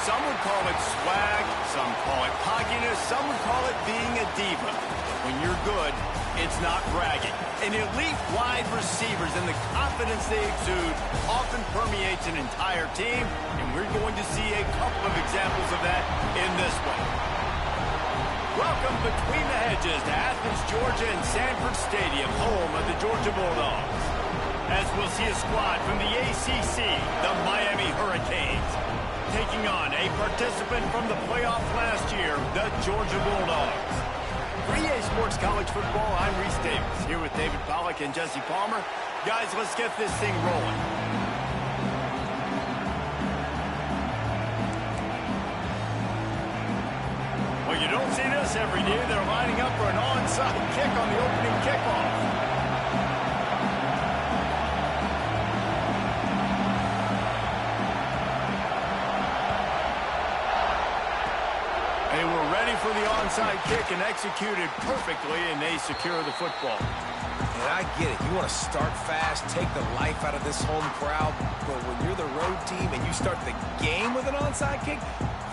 Some would call it swag, some call it cockiness, some would call it being a diva. When you're good, it's not bragging. And elite wide receivers and the confidence they exude often permeates an entire team, and we're going to see a couple of examples of that in this one. Welcome between the hedges to Athens, Georgia and Sanford Stadium, home of the Georgia Bulldogs. As we'll see a squad from the ACC, the Miami Hurricanes, taking on a participant from the playoff last year, the Georgia Bulldogs. For EA Sports College Football, I'm Reese Davis, here with David Pollack and Jesse Palmer. Guys, let's get this thing rolling. Well, you don't see this every day. They're lining up for an onside kick on the opening kickoff. They were ready for the onside kick and executed perfectly, and they secure the football. And I get it. You want to start fast, take the life out of this home crowd, but when you're the road team and you start the game with an onside kick,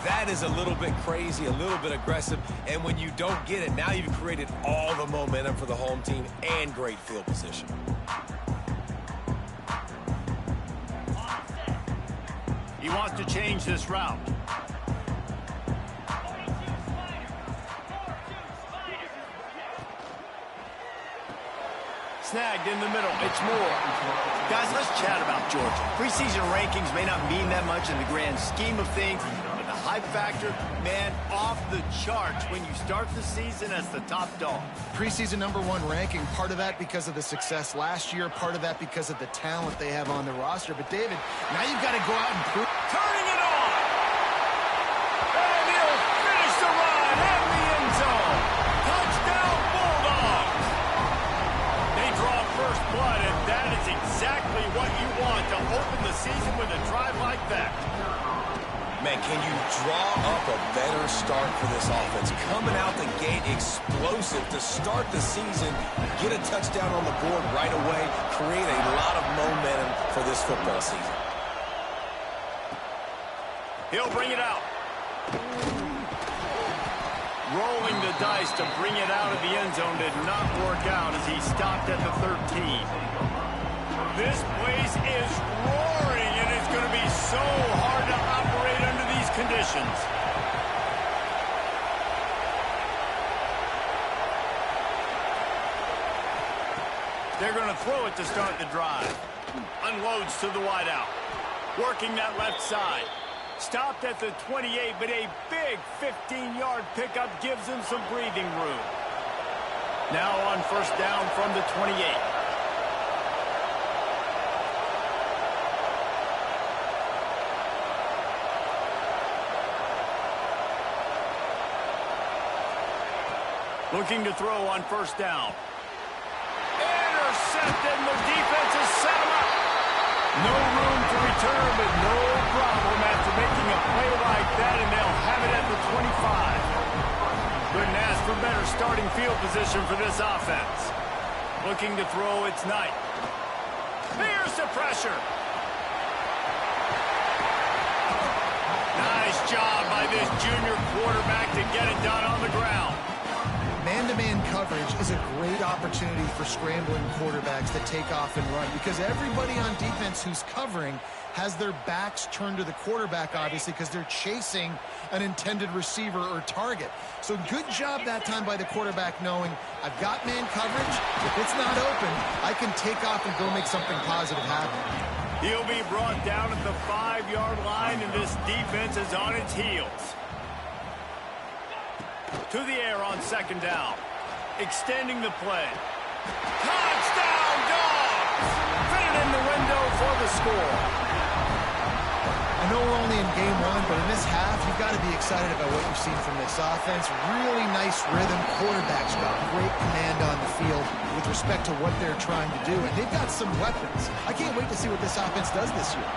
that is a little bit crazy, a little bit aggressive, and when you don't get it, now you've created all the momentum for the home team and great field position. He wants to change this route. Snagged in the middle. It's Moore. Guys, let's chat about Georgia. Preseason rankings may not mean that much in the grand scheme of things, but the hype factor, man, off the charts when you start the season as the top dog. Preseason #1 ranking, part of that because of the success last year, part of that because of the talent they have on the roster. But, David, now you've got to go out and prove. Turning it on! And he'll finish the run in the end zone. Touchdown, Bulldogs! They draw first blood, and that is exactly what you want to open the season with a drive like that. Man, can you draw up a better start for this offense? Coming out the gate explosive to start the season, get a touchdown on the board right away, create a lot of momentum for this football season. He'll bring it out. Rolling the dice to bring it out of the end zone did not work out as he stopped at the 13. This place is roaring, and it's going to be so hard to operate under these conditions. They're going to throw it to start the drive. Unloads to the wideout. Working that left side. Stopped at the 28, but a big 15-yard pickup gives him some breathing room. Now on first down from the 28. Looking to throw on first down. Intercepted, and the defense has set him up. No room to return, but no problem after making a play like that, and they'll have it at the 25. Couldn't ask for better starting field position for this offense. Looking to throw, it's Knight. Here's the pressure. Nice job by this junior quarterback to get it done on the ground. Man-to-man coverage is a great opportunity for scrambling quarterbacks that take off and run because everybody on defense who's covering has their backs turned to the quarterback, obviously, because they're chasing an intended receiver or target. So good job that time by the quarterback knowing I've got man coverage. If it's not open, I can take off and go make something positive happen. He'll be brought down at the 5-yard line, and this defense is on its heels. To the air on second down. Extending the play. Touchdown, Dogs! Fit it in the window for the score. I know we're only in game one, but in this half, you've got to be excited about what you've seen from this offense. Really nice rhythm. Quarterback's got great command on the field with respect to what they're trying to do, and they've got some weapons. I can't wait to see what this offense does this year.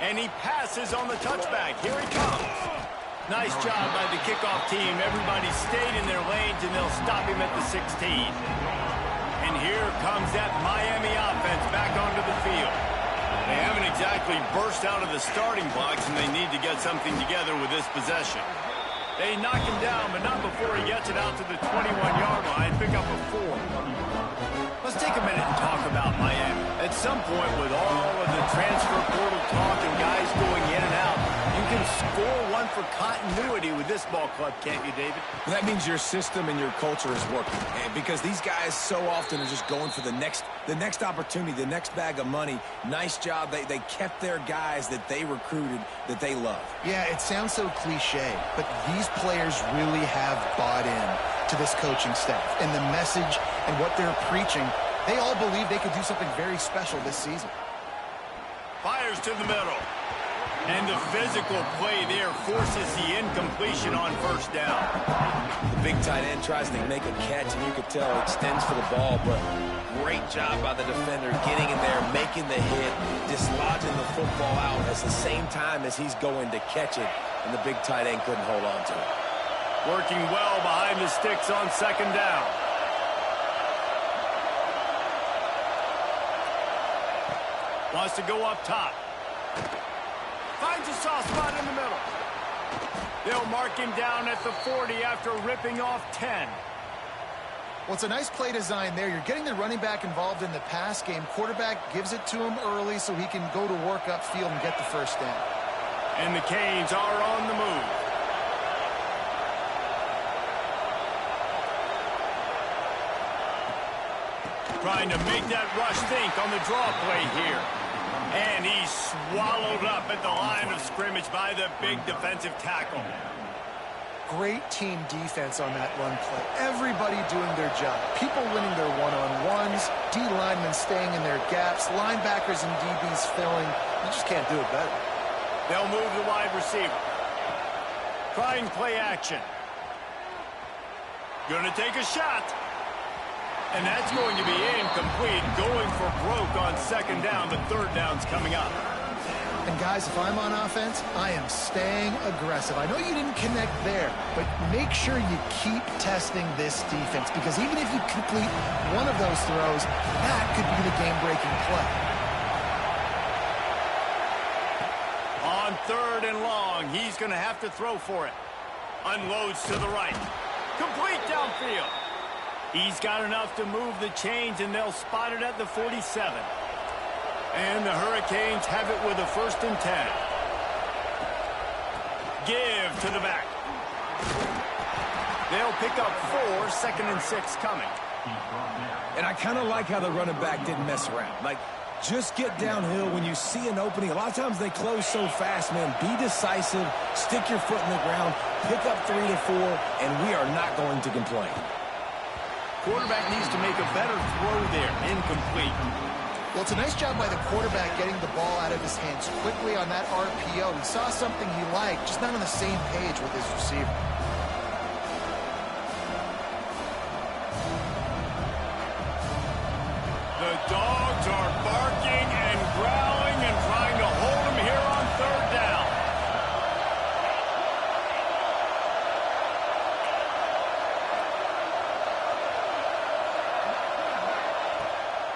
And he passes on the touchback. Here he comes. Nice job by the kickoff team. Everybody stayed in their lanes, and they'll stop him at the 16. And And here comes that Miami offense back onto the field. They haven't exactly burst out of the starting blocks, and they need to get something together with this possession. They knock him down, but not before he gets it out to the 21-yard line. Pick up a 4. Let's take a minute and talk about Miami. At some point, with all of the transfer portal talk and guys going in and out, you can score one for continuity with this ball club, can't you, David? That means your system and your culture is working. And because these guys so often are just going for the next opportunity, the next bag of money. Nice job. They kept their guys that they recruited, that they love. Yeah, it sounds so cliche, but these players really have bought in to this coaching staff and the message and what they're preaching. They all believe they could do something very special this season. Fires to the middle. And the physical play there forces the incompletion on first down. The big tight end tries to make a catch, and you could tell he extends for the ball, but great job by the defender getting in there, making the hit, dislodging the football out at the same time as he's going to catch it, and the big tight end couldn't hold on to it. Working well behind the sticks on second down. Wants to go up top. Finds a soft spot in the middle. They'll mark him down at the 40 after ripping off 10. Well, it's a nice play design there. You're getting the running back involved in the pass game. Quarterback gives it to him early so he can go to work upfield and get the first down. And the Canes are on the move. Trying to make that rush think on the draw play here. And he's swallowed up at the line of scrimmage by the big defensive tackle. Great team defense on that run play. Everybody doing their job. People winning their one-on-ones, D linemen staying in their gaps, linebackers and DBs filling. You just can't do it better. They'll move the wide receiver. Trying play action. Gonna take a shot. And that's going to be incomplete. Going for broke on second down, but third down's coming up. And guys, if I'm on offense, I am staying aggressive. I know you didn't connect there, but make sure you keep testing this defense, because even if you complete one of those throws, that could be the game-breaking play. On third and long, he's going to have to throw for it. Unloads to the right. Complete downfield. He's got enough to move the chains, and they'll spot it at the 47. And the Hurricanes have it with a 1st and 10. Give to the back. They'll pick up 4, 2nd and 6 coming. And I kind of like how the running back didn't mess around. Like, just get downhill when you see an opening. A lot of times they close so fast, man. Be decisive, stick your foot in the ground, pick up 3 to 4, and we are not going to complain. Quarterback needs to make a better throw there. Incomplete. Well, it's a nice job by the quarterback getting the ball out of his hands quickly on that RPO. He saw something he liked, just not on the same page with his receiver. The dogs are barking and growling and trying to hold him here on third down.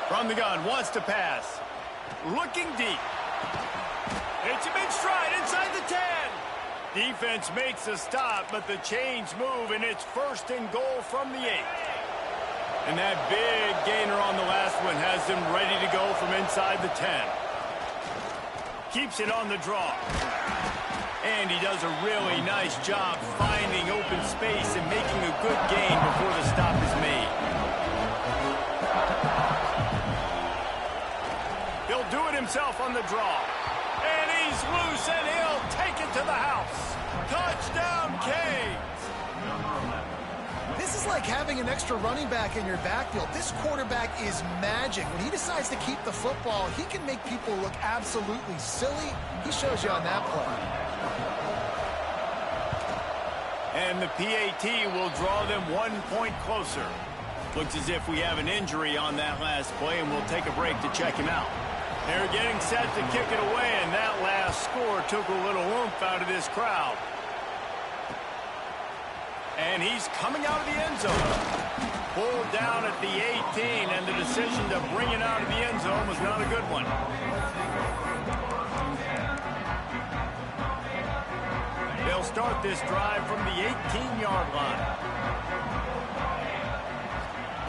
From the gun, wants to pass. Looking deep. It's a big stride inside the 10. Defense makes a stop, but the chains move, and it's 1st and goal from the 8. And that big gainer on the last one has them ready to go from inside the 10. Keeps it on the draw. And he does a really nice job finding open space and making a good gain before the stop is made. He'll do it himself on the draw. And he's loose, and he'll take it to the house. Touchdown, Canes! This is like having an extra running back in your backfield. This quarterback is magic. When he decides to keep the football, he can make people look absolutely silly. He shows you on that play. And the PAT will draw them 1 point closer. Looks as if we have an injury on that last play, and we'll take a break to check him out. They're getting set to kick it away, and that last score took a little oomph out of this crowd. And he's coming out of the end zone. Pulled down at the 18, and the decision to bring it out of the end zone was not a good one. They'll start this drive from the 18-yard line.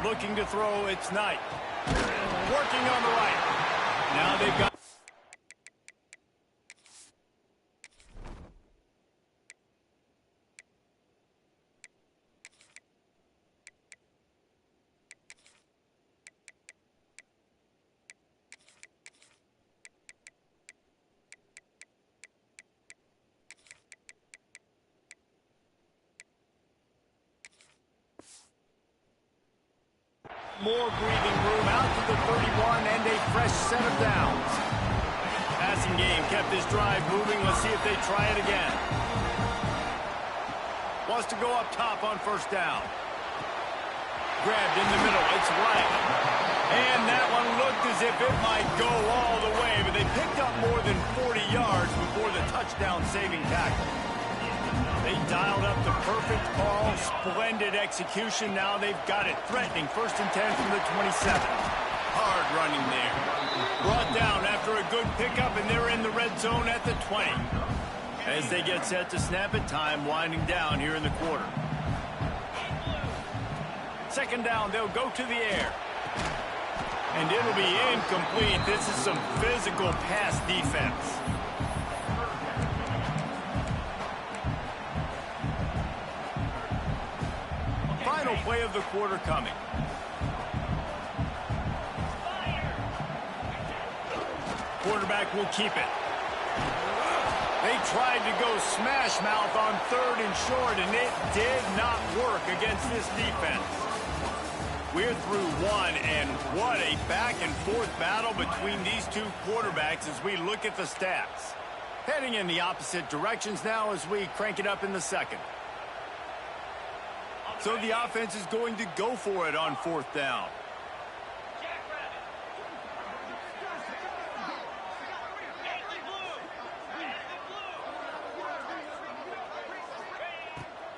Looking to throw, it's Knight. Working on the right. Now they've got... More breathing room out to the 31 and a fresh set of downs. Passing game kept this drive moving. Let's see if they try it again. Wants to go up top on first down. Grabbed in the middle. It's right. And that one looked as if it might go all the way, but they picked up more than 40 yards before the touchdown-saving tackle. They dialed up the perfect call. Splendid execution. Now they've got it. Threatening 1st and 10 from the 27. Hard running there. Brought down after a good pickup, and they're in the red zone at the 20. As they get set to snap it, time winding down here in the quarter. 2nd down, they'll go to the air. And it'll be incomplete. This is some physical pass defense. Final play of the quarter coming. Quarterback will keep it. They tried to go smash mouth on 3rd and short, and it did not work against this defense. We're through one, and what a back-and-forth battle between these two quarterbacks as we look at the stats. Heading in the opposite directions now as we crank it up in the 2nd. So the offense is going to go for it on 4th down.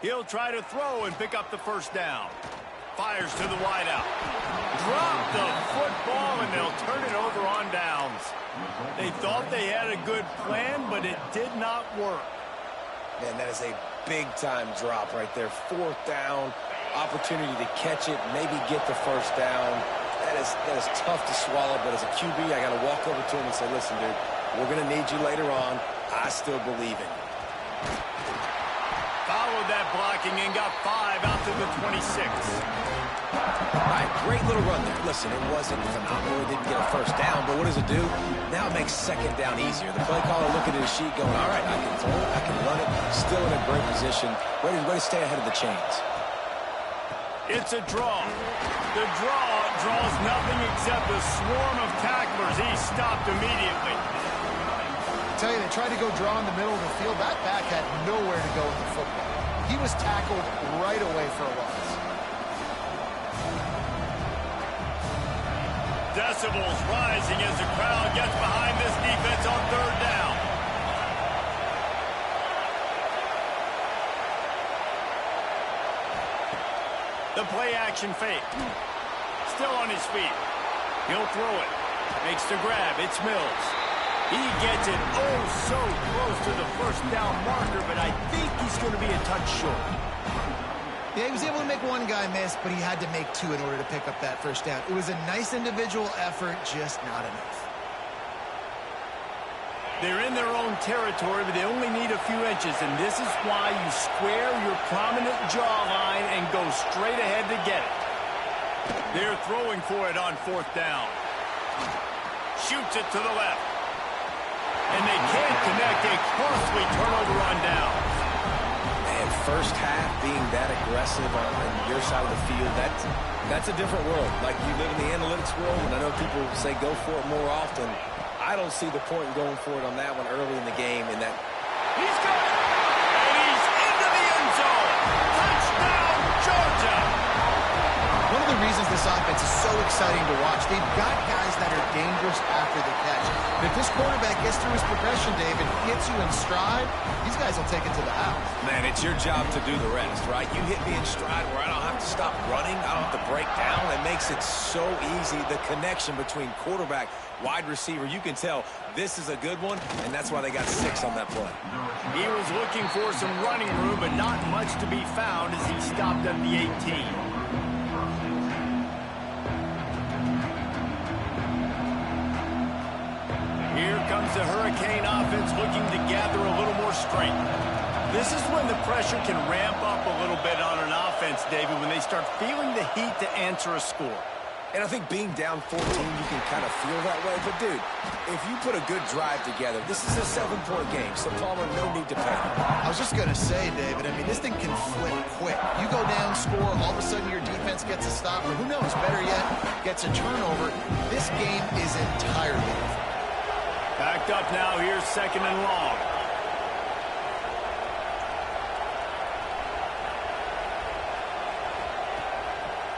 He'll try to throw and pick up the 1st down. Fires to the wideout. Drop the football, and they'll turn it over on downs. They thought they had a good plan, but it did not work. Man, that is a big-time drop right there. 4th down, opportunity to catch it, maybe get the 1st down. That is tough to swallow, but as a QB, I got to walk over to him and say, listen, dude, we're going to need you later on. I still believe in you. Followed that blocking and got 5 out to the 26. All right, great little run there. Listen, it wasn't phenomenal. It didn't get a 1st down, but what does it do? Now it makes 2nd down easier. The play caller looking at his sheet going, all right, I can throw it, I can run it. Still in a great position. Ready to stay ahead of the chains. It's a draw. The draw draws nothing except a swarm of tacklers. He stopped immediately. I tell you, they tried to go draw in the middle of the field. That back had nowhere to go with the football. He was tackled right away for a loss. Decibels rising as the crowd gets behind this defense on 3rd down. The play action fake. Still on his feet. He'll throw it. Makes the grab. It's Mills. He gets it so close to the 1st down marker, but I think he's going to be a touch short. Yeah, he was able to make one guy miss, but he had to make 2 in order to pick up that 1st down. It was a nice individual effort, just not enough. They're in their own territory, but they only need a few inches, and this is why you square your prominent jawline and go straight ahead to get it. They're throwing for it on 4th down. Shoots it to the left. And they can't connect. A costly turnover on downs. Man, 1st half being that aggressive on your side of the field, that's a different world. Like, you live in the analytics world, and I know people say go for it more often. I don't see the point in going for it on that one early in the game. In that, he's got it, and he's into the end zone. Touchdown, Georgia. One of the reasons this offense is so exciting to watch, they've got guys that are dangerous established after the catch. But if this quarterback gets through his progression, David, gets you in stride, these guys will take it to the house. Man, it's your job to do the rest, right? You hit me in stride where I don't have to stop running. I don't have to break down. It makes it so easy. The connection between quarterback, wide receiver, you can tell this is a good one, and that's why they got 6 on that play. He was looking for some running room, but not much to be found as he stopped at the 18. Here comes the Hurricane offense looking to gather a little more strength. This is when the pressure can ramp up a little bit on an offense, David, when they start feeling the heat to answer a score. And I think being down 14, you can kind of feel that way. But, dude, if you put a good drive together, this is a 7-point game, so Palmer, no need to panic. I was just going to say, David, I mean, this thing can flip quick. You go down, score, all of a sudden your defense gets a stop, or who knows, better yet, gets a turnover. This game is entirely different. Backed up now, here's 2nd and long.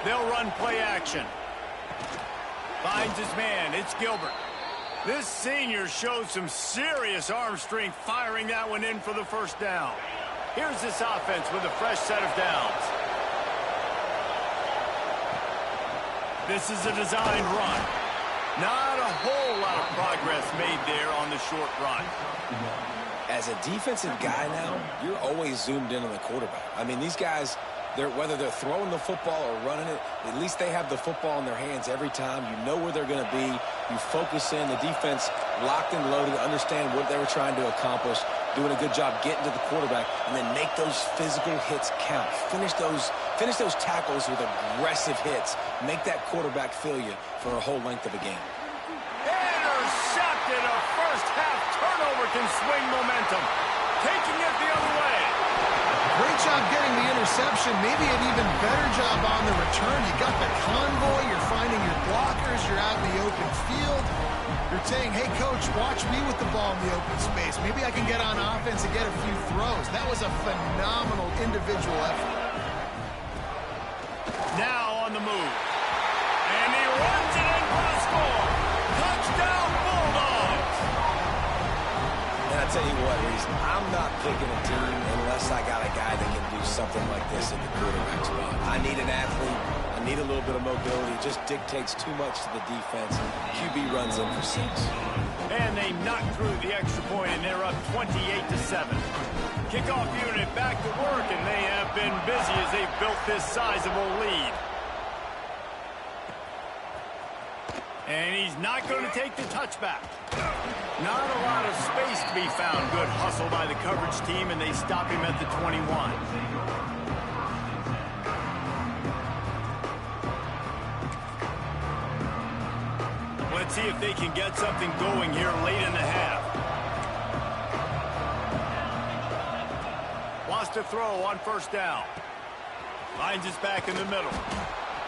They'll run play action. Finds his man. It's Gilbert. This senior shows some serious arm strength firing that one in for the first down. Here's this offense with a fresh set of downs. This is a designed run. Not a whole lot of progress made there on the short run. As a defensive guy now, you're always zoomed in on the quarterback. I mean, these guys, whether they're throwing the football or running it, at least they have the football in their hands every time. You know where they're going to be. You focus in. The defense locked and loaded, understand what they were trying to accomplish, doing a good job getting to the quarterback, and then make those physical hits count. Finish those tackles with aggressive hits. Make that quarterback feel you for a whole length of a game. Intercepted. A first-half turnover can swing momentum. Taking it the other way. Great job getting the interception. Maybe an even better job on the return. You got the convoy. You're finding your blockers. You're out in the open field. You're saying, hey, coach, watch me with the ball in the open space. Maybe I can get on offense and get a few throws. That was a phenomenal individual effort. Now on the move. And he runs it in for the score. Touchdown, Bulldogs. And I tell you what, Reese, I'm not picking a team unless I got a guy that can do something like this at the quarterback spot. I need an athlete. I need a little bit of mobility. It just dictates too much to the defense. QB runs in for 6. And they knock through the extra point, and they're up 28-7. Kickoff unit back to work, and they have been busy as they've built this sizable lead. And he's not going to take the touchback. Not a lot of space to be found. Good hustle by the coverage team, and they stop him at the 21. Let's see if they can get something going here late in the half. Wants to throw on first down. Finds his back in the middle.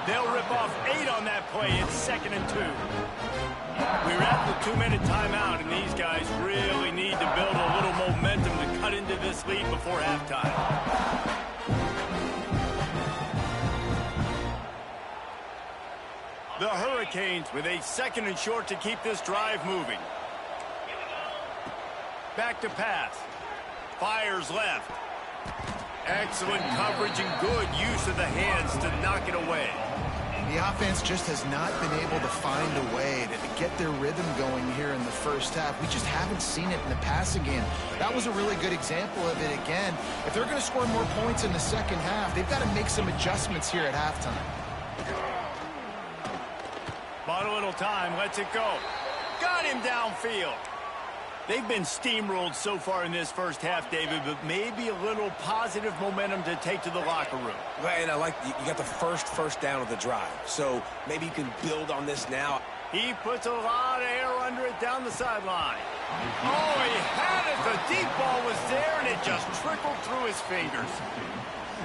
They'll rip off 8 on that play. It's 2nd and 2. We're at the 2-minute timeout, and these guys really need to build a little momentum to cut into this lead before halftime. The Hurricanes with a 2nd and short to keep this drive moving. Back to pass. Fires left. Excellent coverage and good use of the hands to knock it away. The offense just has not been able to find a way to get their rhythm going here in the first half. We just haven't seen it in the passing game. That was a really good example of it again. If they're going to score more points in the second half, they've got to make some adjustments here at halftime. Bought a little time, lets it go. Got him downfield. They've been steamrolled so far in this first half, David, but maybe a little positive momentum to take to the locker room. Right, and I like you got the first down of the drive, so maybe you can build on this now. He puts a lot of air under it down the sideline. Oh, he had it. The deep ball was there, and it just trickled through his fingers.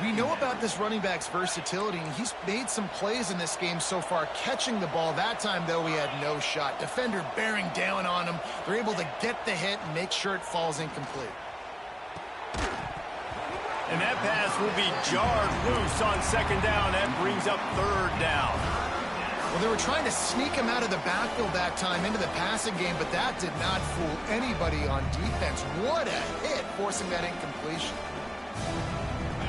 We know about this running back's versatility, and he's made some plays in this game so far, catching the ball. That time, though, he had no shot. Defender bearing down on him. They're able to get the hit and make sure it falls incomplete. And that pass will be jarred loose on 2nd down. That brings up 3rd down. Well, they were trying to sneak him out of the backfield that time into the passing game, but that did not fool anybody on defense. What a hit, forcing that incompletion.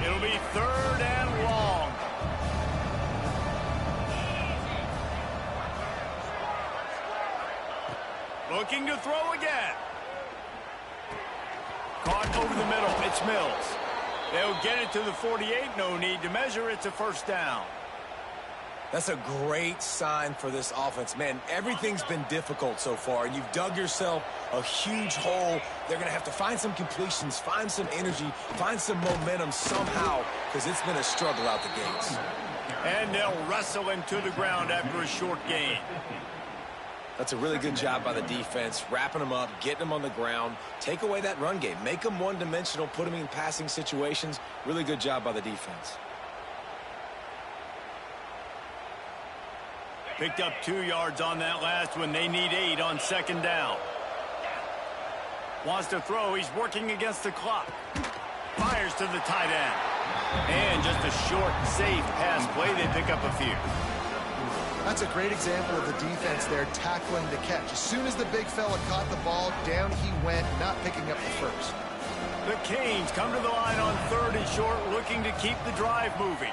It'll be 3rd and long. Looking to throw again. Caught over the middle. It's Mills. They'll get it to the 48. No need to measure. It's a 1st down. That's a great sign for this offense. Man, everything's been difficult so far, and you've dug yourself a huge hole. They're going to have to find some completions, find some energy, find some momentum somehow, because it's been a struggle out the gates. And they'll wrestle him to the ground after a short gain. That's a really good job by the defense, wrapping them up, getting them on the ground. Take away that run game. Make them one-dimensional, put them in passing situations. Really good job by the defense. Picked up 2 yards on that last one. They need 8 on 2nd down. Wants to throw. He's working against the clock. Fires to the tight end. And just a short, safe pass play. They pick up a few. That's a great example of the defense there tackling the catch. As soon as the big fella caught the ball, down he went, not picking up the first. The Canes come to the line on 3rd and short, looking to keep the drive moving.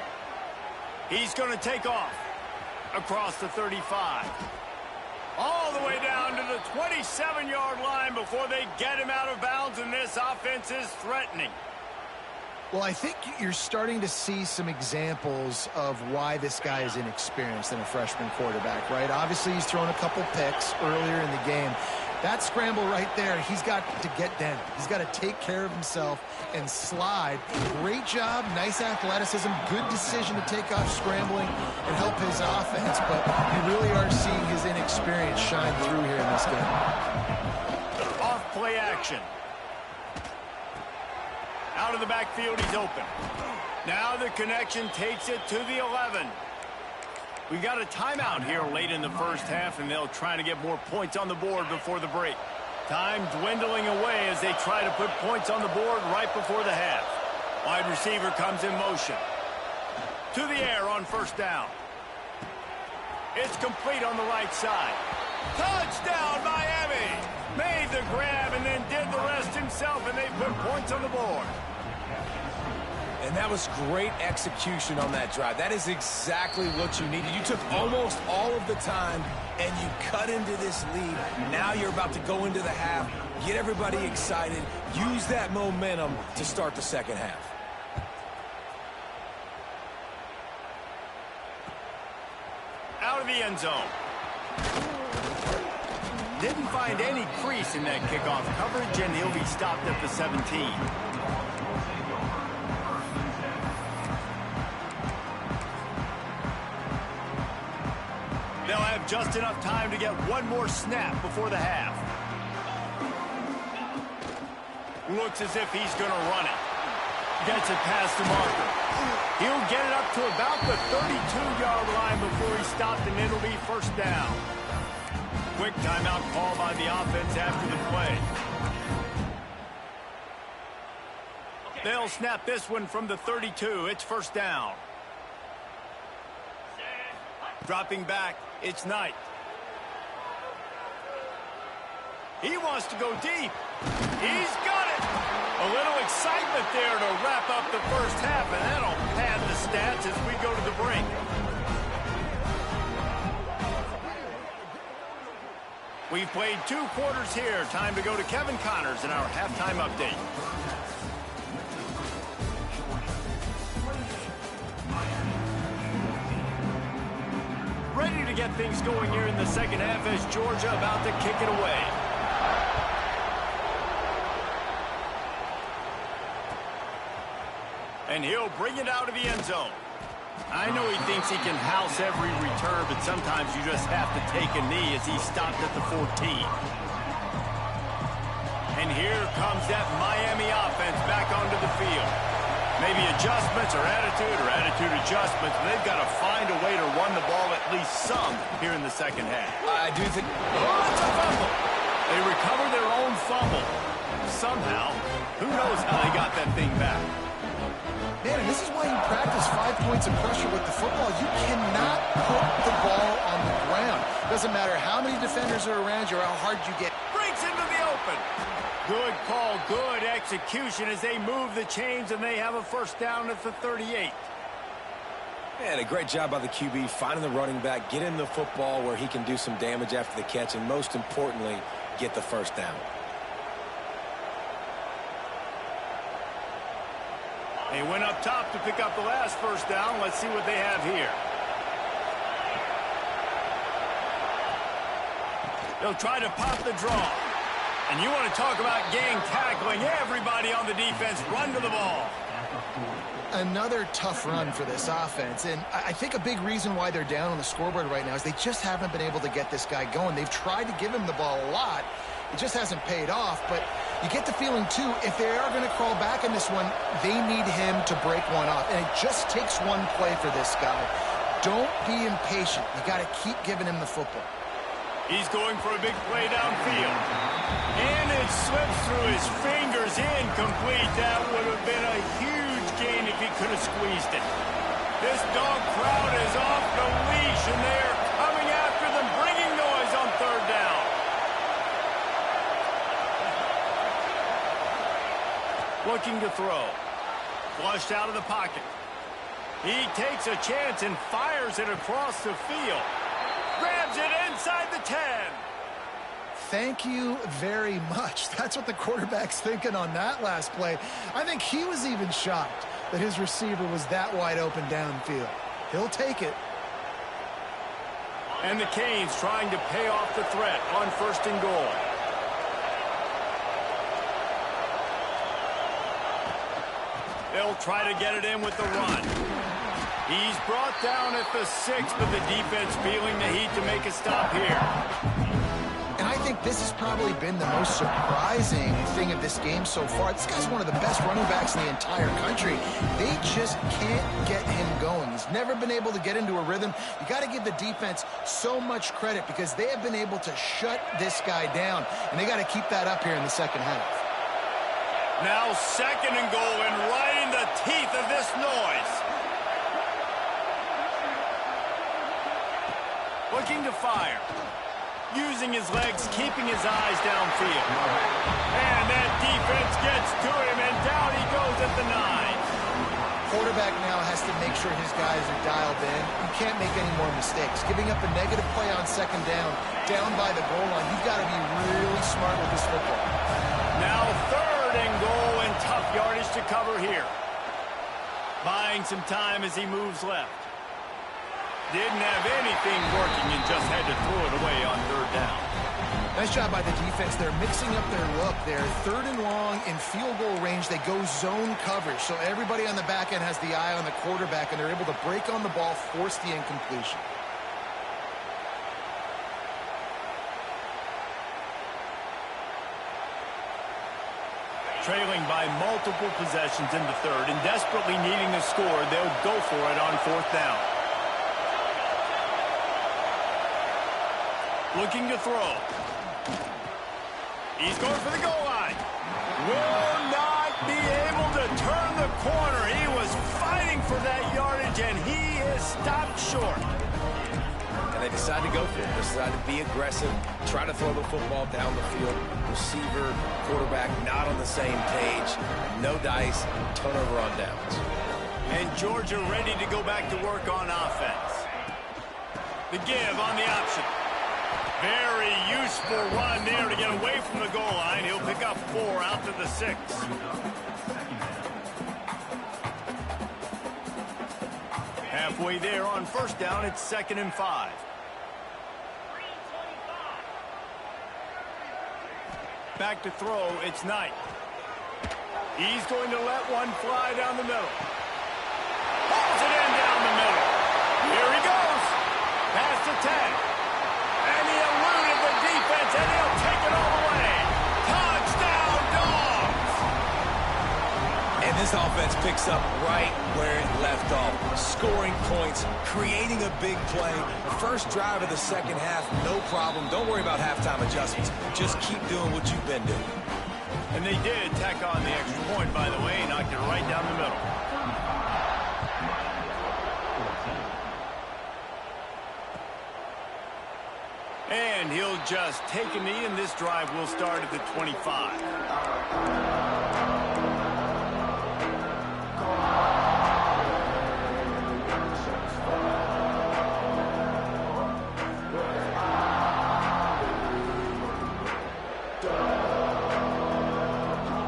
He's going to take off across the 35. All the way down to the 27-yard line before they get him out of bounds, and this offense is threatening. Well, I think you're starting to see some examples of why this guy is inexperienced in a freshman quarterback, right? Obviously, he's thrown a couple picks earlier in the game. That scramble right there, he's got to get down. He's got to take care of himself and slide. Great job, nice athleticism, good decision to take off scrambling and help his offense, but you really are seeing his inexperience shine through here in this game. Off play action. Out of the backfield, he's open. Now the connection takes it to the 11. We got a timeout here late in the first half, and they'll try to get more points on the board before the break. Time dwindling away as they try to put points on the board right before the half. Wide receiver comes in motion. To the air on 1st down. It's complete on the right side. Touchdown, Miami! Made the grab and then did the rest himself, and they put points on the board. And that was great execution on that drive. That is exactly what you needed. You took almost all of the time, and you cut into this lead. Now you're about to go into the half, get everybody excited, use that momentum to start the second half. Out of the end zone. Didn't find any crease in that kickoff coverage, and he'll be stopped at the 17. They'll have just enough time to get one more snap before the half. Looks as if he's going to run it. Gets it past to Marko. He'll get it up to about the 32-yard line before he's stopped, and it'll be 1st down. Quick timeout call by the offense after the play. They'll snap this one from the 32. It's 1st down. Dropping back, it's Knight. He wants to go deep. He's got it. A little excitement there to wrap up the first half, and that'll pad the stats as we go to the break. We've played 2 quarters here. Time to go to Kevin Connors in our halftime update. Ready to get things going here in the second half as Georgia about to kick it away. And he'll bring it out of the end zone. I know he thinks he can house every return, but sometimes you just have to take a knee as he stopped at the 14. And here comes that Miami offense back onto the field. Maybe adjustments or attitude adjustments, but they've got to find a way to run the ball at least some here in the second half. I do think... Oh, it's a fumble. They recover their own fumble. Somehow, who knows how they got that thing back. Man, and this is why you practice 5 points of pressure with the football. You cannot put the ball on the Doesn't matter how many defenders are around you or how hard you get. Breaks into the open. Good call, good execution as they move the chains, and they have a first down at the 38. And a great job by the QB finding the running back, get him the football where he can do some damage after the catch, and most importantly, get the first down. They went up top to pick up the last first down. Let's see what they have here. They'll try to pop the draw. And you want to talk about gang tackling. Everybody on the defense run to the ball. Another tough run for this offense, and I think a big reason why they're down on the scoreboard right now is they just haven't been able to get this guy going. They've tried to give him the ball a lot. It just hasn't paid off, but you get the feeling, too, if they are going to crawl back in this one, they need him to break one off, and it just takes one play for this guy. Don't be impatient. You got to keep giving him the football. He's going for a big play downfield. And it slips through his fingers, incomplete. That would have been a huge gain if he could have squeezed it. This dog crowd is off the leash, and they are coming after them, bringing noise on third down. Looking to throw. Flushed out of the pocket. He takes a chance and fires it across the field. Grabs it inside the 10. Thank you very much. That's what the quarterback's thinking on that last play. I think he was even shocked that his receiver was that wide open downfield. He'll take it. And the Canes trying to pay off the threat on first and goal. They'll try to get it in with the run. He's brought down at the 6, but the defense feeling the heat to make a stop here. And I think this has probably been the most surprising thing of this game so far. This guy's one of the best running backs in the entire country. They just can't get him going. He's never been able to get into a rhythm. You got to give the defense so much credit because they have been able to shut this guy down, and they got to keep that up here in the second half. Now second and goal, and right in the teeth of this noise. Looking to fire. Using his legs, keeping his eyes downfield. And that defense gets to him, and down he goes at the 9. Quarterback now has to make sure his guys are dialed in. You can't make any more mistakes. Giving up a negative play on second down by the goal line, you've got to be really smart with this football. Now third and goal, and tough yardage to cover here. Buying some time as he moves left. Didn't have anything working and just had to throw it away on third down. Nice job by the defense. They're mixing up their look there. Third and long in field goal range. They go zone coverage. So everybody on the back end has the eye on the quarterback, and they're able to break on the ball, force the incompletion. Trailing by multiple possessions in the third and desperately needing the score, they'll go for it on fourth down. Looking to throw. He's going for the goal line. Will not be able to turn the corner. He was fighting for that yardage, and he is stopped short. And they decide to go for it. They decide to be aggressive, try to throw the football down the field. Receiver, quarterback not on the same page. No dice, turnover on downs. And Georgia ready to go back to work on offense. The give on the option. Very useful run there to get away from the goal line. He'll pick up 4 out to the 6. Halfway there on first down, it's 2nd and 5. Back to throw, it's Knight. He's going to let one fly down the middle. Pulls it in down the middle. Here he goes. Past the 10. And he eluded the defense, and he'll take it all the way. Touchdown, Dogs! And this offense picks up right where it left off. Scoring points, creating a big play. First drive of the second half, no problem. Don't worry about halftime adjustments. Just keep doing what you've been doing. And they did tack on the extra point, by the way, knocked it right down the middle. And he'll just take a knee, and this drive will start at the 25.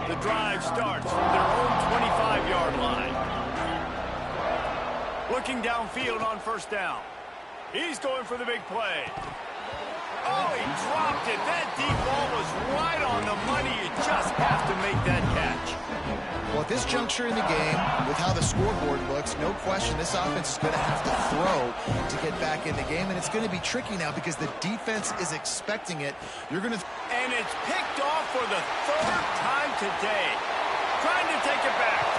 The drive starts from their own 25-yard line. Looking downfield on first down. He's going for the big play. Oh, he dropped it. That deep ball was right on the money. You just have to make that catch. Well, at this juncture in the game, with how the scoreboard looks, no question this offense is going to have to throw to get back in the game, and it's going to be tricky now because the defense is expecting it. And it's picked off for the third time today. Trying to take it back.